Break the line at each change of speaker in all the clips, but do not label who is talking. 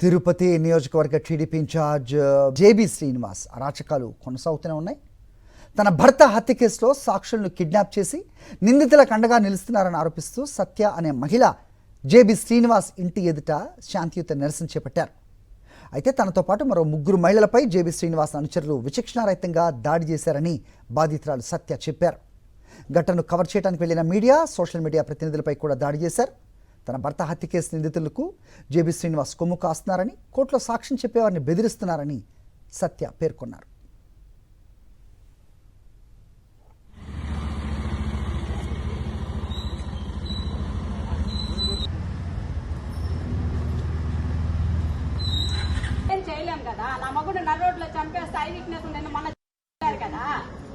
తిరుపతి నియోజకవర్గ TDP incharge JB Srinivas అరాచకాలు కొనసాగుతూనే ఉన్నాయి. తన భర్త హత్య కేసులో సాక్షులను కిడ్నాప్ చేసి నిందితులకు అండగా నిలుస్తున్నారని ఆరోపిస్తూ సత్య అనే మహిళ జేబీ శ్రీనివాస్ ఇంటి ఎదుట శాంతియుత నిరసన చేపట్టారు. అయితే తనతో పాటు మరో 3 మహిళలపై జేబీ శ్రీనివాస్ అనుచరులు విచక్షణారహితంగా దాడి చేశారని బాధితురాలు సత్య చెప్పారు. ఘటనను కవర్ చేయడానికి వెళ్లిన మీడియా, సోషల్ మీడియా ప్రతినిధులపై కూడా దాడి చేశారు. తన భర్త హత్య కేసు నిందితులకు జేబీ శ్రీనివాస్ కొమ్ము కాస్తున్నారని, కోర్టులో సాక్ష్యం చెప్పేవారిని బెదిరిస్తున్నారని సత్య పేర్కొన్నారు.
చేయలేం కదా, నా మగుడు నడు రోడ్లో చంపేస్తే ఐ వీక్నెస్ నిన్న మొన్న కదా,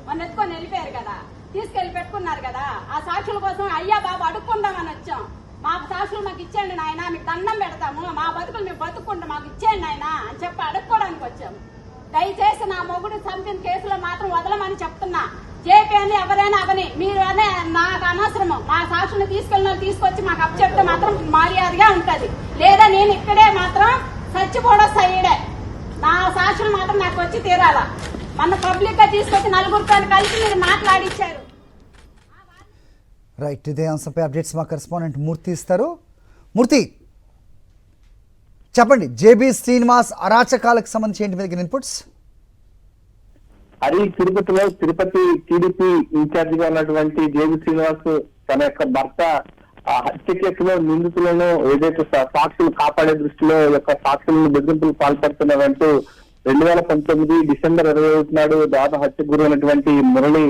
మొన్న ఎత్తుకొని వెళ్ళిపోయారు కదా, తీసుకెళ్లి పెట్టుకున్నారు కదా. ఆ సాక్షుల కోసం అయ్యా బాబు అడుక్కుందామని వచ్చాం. మాకు సాక్షులు మాకు ఇచ్చేయండి నాయన, మీకు దండం పెడతాము, మా బతుకులు మేము బతుక్కుంటాం, మాకు ఇచ్చేయండి నాయన అని చెప్పి అడుక్కోవడానికి వచ్చాము. దయచేసి నా మొగుడు చంపిన కేసులో మాత్రం వదలమని చెప్తున్నా. జేపీ అని ఎవరైనా అవని, మీరు అనే నాకు అనవసరము. మా సాక్షులను తీసుకొచ్చి మాకు అప్పచెప్తే మాత్రం మర్యాదగా ఉంటది. లేదా నేను ఇక్కడే మాత్రం చచ్చిపోవడం సైడే. నా సాక్షులు మాత్రం నాకు వచ్చి తీరాల. మన పబ్లిక్ గా తీసుకొచ్చి 4 కలిసి మీరు మాట్లాడిచ్చారు.
రైట్, ఇదే అంశంపై అప్డేట్స్ మా కరెస్పాండెంట్ మూర్తి ఇస్తారు. మూర్తి, చెప్పండి, జేబీ శ్రీనివాస్ అరాచకాలకు సంబంధించి ఏంటి మీద ఇన్పుట్స్?
అది తిరుపతిలో తిరుపతి టీడీపీ ఇన్ఛార్జ్ గా ఉన్నటువంటి జేబీ శ్రీనివాస్ తన యొక్క భర్త హత్య కేసులో నిందితులను ఏదైతే సాక్షులు కాపాడే దృష్టిలో యొక్క సాక్షులను బెదిరింపులు పాల్పడుతున్నారంటూ 2019 డిసెంబర్ 21 నాడు దాదాపు హత్యకు గురైనటువంటి మురళి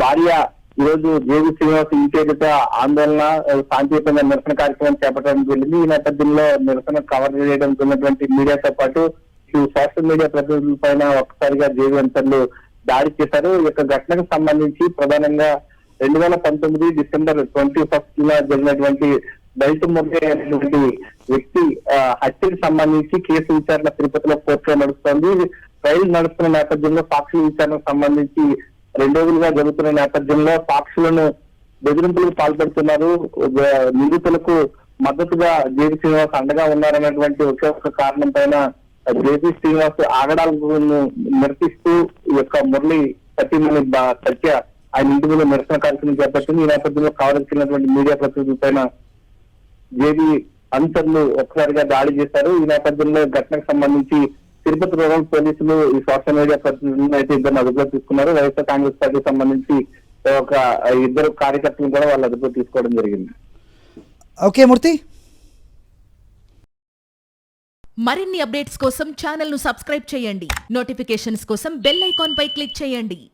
భార్య ఈ రోజు జేబీ శ్రీనివాస్ ఇంటి ఎదుట ఆందోళన శాంతియుతంగా నిరసన కార్యక్రమం చేపట్టడం జరిగింది. ఈ నేపథ్యంలో నిరసన కవర్ చేయడం ఉన్నటువంటి మీడియాతో పాటు సోషల్ మీడియా ప్రతినిధుల పైన ఒక్కసారిగా జేబీ అంతర్లు దాడి చేశారు. ఈ యొక్క ఘటనకు సంబంధించి ప్రధానంగా 2019 డిసెంబర్ 21 జరిగినటువంటి దళిత మురళి అనేటువంటి వ్యక్తి హత్యకు సంబంధించి కేసు విచారణ తిరుపతిలో కోర్టులో నడుస్తోంది. ట్రయల్ నడుస్తున్న నేపథ్యంలో సాక్షుల విచారణకు సంబంధించి 2 రోజులుగా జరుగుతున్న నేపథ్యంలో సాక్షులను బెదిరింపులకు పాల్పడుతున్నారు. నిందితులకు మద్దతుగా జేబీ శ్రీనివాస్ అండగా ఉన్నారన్నటువంటి ఒకే ఒక కారణం పైన జేబీ శ్రీనివాస్ ఆగడాలను నిరసిస్తూ ఈ యొక్క మురళి సతీమణి సత్య ఆయన ఇంటి మీద నిరసన కార్యక్రమం చేపట్టింది. ఈ నేపథ్యంలో కావలసినటువంటి మీడియా ప్రతినిధుల పైన జేబీ అనుచరులు ఒక్కసారిగా దాడి చేశారు. ఈ నేపథ్యంలో ఘటనకు సంబంధించి తిరుపతి రూరల్ పోలీసులు ఈ సోషల్ మీడియా ప్రతినిధులను అయితే 2 అదుపులో తీసుకున్నారు. వైఎస్ఆర్ కాంగ్రెస్ పార్టీకి సంబంధించి ఒక 2 కార్యకర్తలు కూడా వాళ్ళు అదుపులో తీసుకోవడం జరిగింది.
ఓకే మూర్తి,
మరిన్ని అప్డేట్స్ కోసం ఛానల్ ను సబ్స్క్రైబ్ చేయండి. నోటిఫికేషన్స్ కోసం బెల్ ఐకాన్ పై క్లిక్ చేయండి.